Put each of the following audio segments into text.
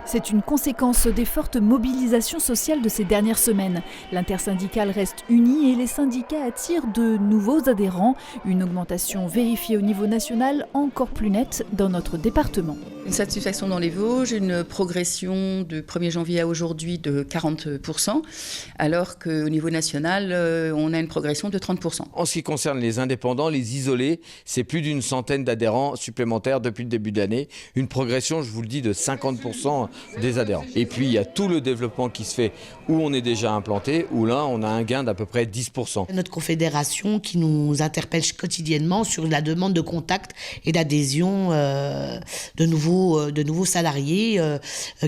C'est une conséquence des fortes mobilisations sociales de ces dernières semaines. L'intersyndicale reste unie et les syndicats attirent de nouveaux adhérents. Une augmentation vérifiée au niveau national encore plus nette dans notre département. Une satisfaction dans les Vosges, une progression du 1er janvier à aujourd'hui de 40%, alors qu'au niveau national, on a une progression de 30%. En ce qui concerne les indépendants, les isolés, c'est plus d'une centaine d'adhérents supplémentaires depuis le début de l'année. Une progression, je vous le dis, de 50% des adhérents. Et puis, il y a tout le développement qui se fait où on est déjà implanté, où là, on a un gain d'à peu près 10%. Notre confédération qui nous interpelle quotidiennement sur la demande de contact et d'adhésion de nouveaux salariés,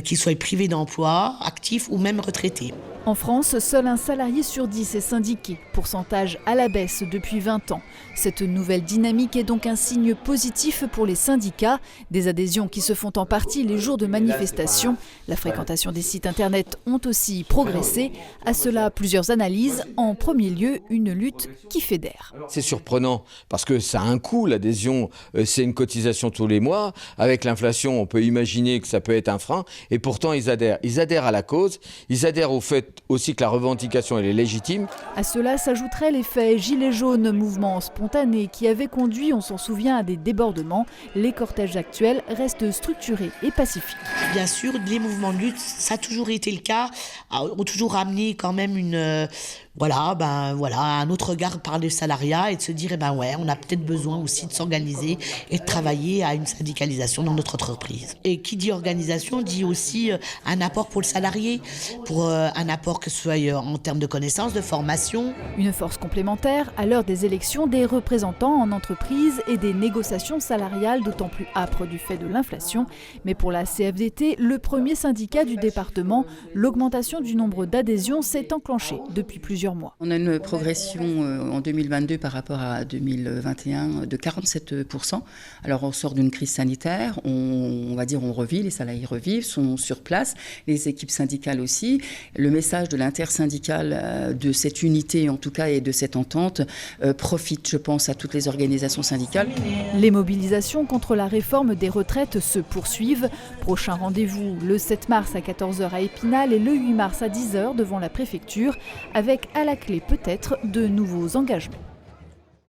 qu'ils soient privés d'emploi, actifs ou même retraités. En France, seul un salarié sur 10 est syndiqué, pourcentage à la baisse depuis 20 ans. Cette nouvelle dynamique est donc un signe positif pour les syndicats, des adhésions qui se font en partie les jours de manifestation. La fréquentation des sites internet ont aussi progressé. À cela, plusieurs analyses. En premier lieu, une lutte qui fédère. C'est surprenant parce que ça a un coût, l'adhésion, c'est une cotisation tous les mois. Avec l'inflation, on peut imaginer que ça peut être un frein et pourtant ils adhèrent. Ils adhèrent à la cause, ils adhèrent au fait aussi que la revendication elle est légitime. À cela s'ajouterait l'effet gilet jaune, mouvement spontané qui avait conduit, on s'en souvient, à des débordements. Les cortèges actuels restent structurés et pacifiques. Bien sûr, les mouvements de lutte, ça a toujours été le cas, ont toujours amené quand même un autre regard par le salariat et de se dire on a peut-être besoin aussi de s'organiser et de travailler à une syndicalisation dans notre entreprise. Et qui dit organisation dit aussi un apport pour le salarié, pour un apport que ce soit en termes de connaissances, de formation. Une force complémentaire à l'heure des élections des représentants en entreprise et des négociations salariales d'autant plus âpres du fait de l'inflation. Mais pour la CFDT, le premier syndicat du département, l'augmentation du nombre d'adhésions s'est enclenchée depuis plusieurs mois. On a une progression en 2022 par rapport à 2021 de 47%. Alors on sort d'une crise sanitaire, on revit, les salariés revivent, sont sur place, les équipes syndicales aussi. Le message de l'intersyndicale, de cette unité en tout cas et de cette entente profite, je pense, à toutes les organisations syndicales. Les mobilisations contre la réforme des retraites se poursuivent. Prochain rendez-vous le 7 mars à 14h à Épinal et le 8 mars à 10h devant la préfecture, avec à la clé peut-être de nouveaux engagements.